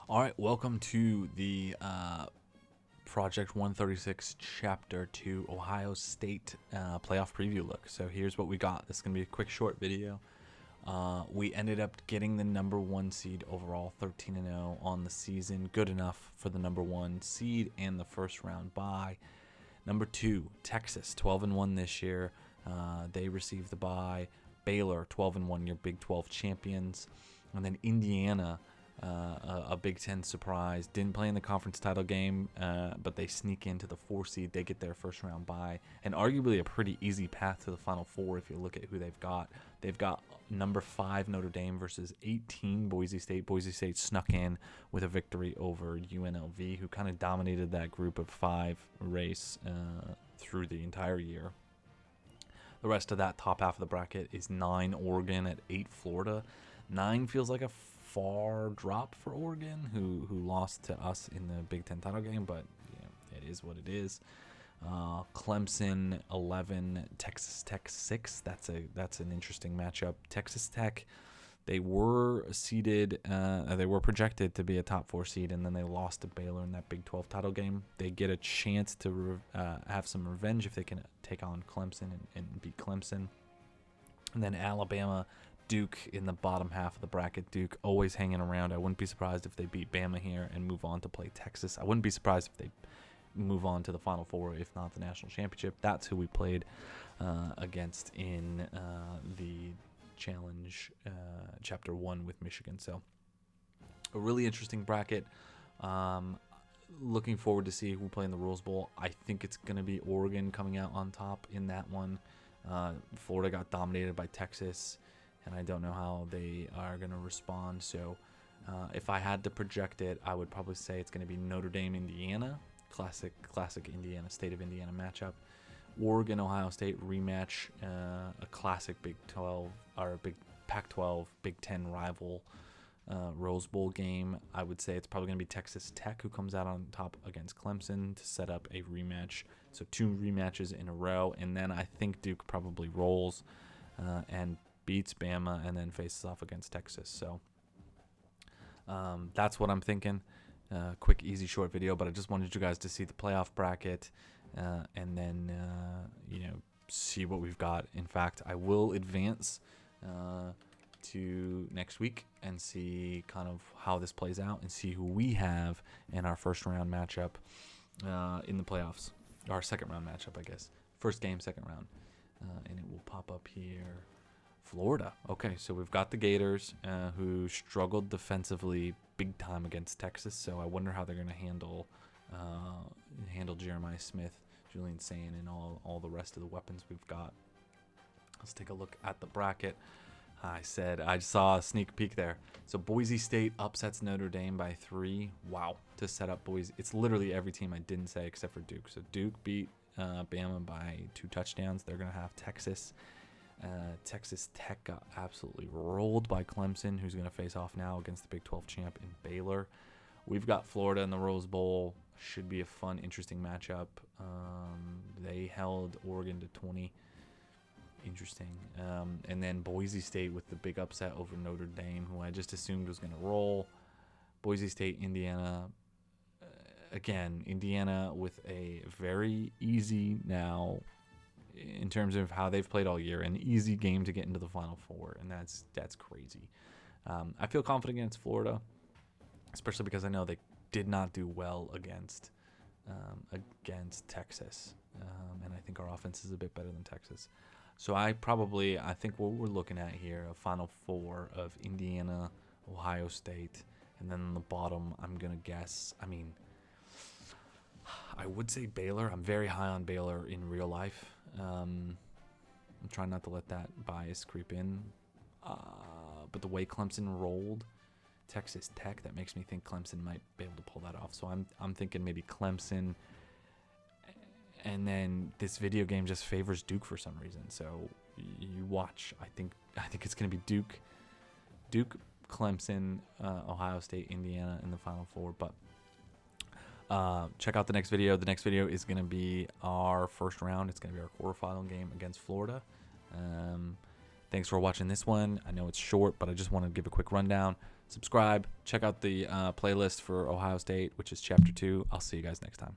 All right, welcome to the Project 136 Chapter 2 Ohio State playoff preview look. So here's what we got. This is going to be a quick, short video. We ended up getting the number 1 seed overall, 13-0 on the season. Good enough for the number 1 seed and the first round bye. Number 2, Texas, 12-1 this year. They received the bye. Baylor, 12-1, your Big 12 champions. And then Indiana, a Big Ten surprise. Didn't play in the conference title game, but they sneak into the 4 seed. They get their first round bye, and arguably a pretty easy path to the Final Four if you look at who they've got. They've got number 5 Notre Dame versus 18 Boise State. Boise State snuck in with a victory over UNLV, who kind of dominated that group of 5 race through the entire year. The rest of that top half of the bracket is 9 Oregon at 8 Florida. 9 feels like a far drop for Oregon, who lost to us in the Big Ten title game, but it is what it is. Clemson 11, Texas Tech 6. That's an interesting matchup. Texas Tech, they were seeded, they were projected to be a top 4 seed, and then they lost to Baylor in that Big 12 title game. They get a chance to have some revenge if they can take on Clemson and beat Clemson. And then Alabama, Duke in the bottom half of the bracket. Duke always hanging around. I wouldn't be surprised if they beat Bama here and move on to play Texas. I wouldn't be surprised if they move on to the Final Four, if not the national championship. That's who we played against in the Challenge Chapter 1 with Michigan. So a really interesting bracket. Looking forward to see who we play in the Rose Bowl. I think it's going to be Oregon coming out on top in that one. Florida got dominated by Texas, and I don't know how they are going to respond. So if I had to project it, I would probably say it's going to be Notre Dame, Indiana. Classic Indiana, state of Indiana matchup. Oregon, Ohio State rematch. A classic Big 12 or Big Pac-12, Big 10 rival Rose Bowl game. I would say it's probably going to be Texas Tech who comes out on top against Clemson to set up a rematch. So 2 rematches in a row, and then I think Duke probably rolls and beats Bama and then faces off against Texas. So that's what I'm thinking. Quick, easy, short video, but I just wanted you guys to see the playoff bracket and then see what we've got. In fact, I will advance to next week and see kind of how this plays out and see who we have in our first round matchup in the playoffs. Our second round matchup, I guess. First game, second round. And it will pop up here. Florida. Okay, so we've got the Gators who struggled defensively big time against Texas. So I wonder how they're going to handle Jeremiah Smith, Julian Sayin, and all the rest of the weapons we've got. Let's take a look at the bracket. I saw a sneak peek there. So Boise State upsets Notre Dame by 3. Wow. To set up Boise. It's literally every team I didn't say except for Duke. So Duke beat Bama by 2 touchdowns. They're going to have Texas. Texas Tech got absolutely rolled by Clemson, who's going to face off now against the Big 12 champ in Baylor. We've got Florida in the Rose Bowl. Should be a fun, interesting matchup. They held Oregon to 20. Interesting. And then Boise State with the big upset over Notre Dame, who I just assumed was going to roll. Boise State, Indiana. Again, Indiana with a very easy now, in terms of how they've played all year, an easy game to get into the Final Four, and that's crazy. I feel confident against Florida, especially because I know they did not do well against Texas, and I think our offense is a bit better than Texas. So I think what we're looking at here, a Final Four of Indiana, Ohio State, and then on the bottom, I'm going to guess, I would say Baylor. I'm very high on Baylor in real life. I'm trying not to let that bias creep in. But the way Clemson rolled Texas Tech, that makes me think Clemson might be able to pull that off. So I'm thinking maybe Clemson. And then this video game just favors Duke for some reason. So you watch. I think it's going to be Duke, Clemson, Ohio State, Indiana in the Final Four. But check out the next video. The next video is going to be our first round. It's going to be our quarterfinal game against Florida. Thanks for watching this one. I know it's short, but I just wanted to give a quick rundown. Subscribe. Check out the playlist for Ohio State, which is Chapter 2. I'll see you guys next time.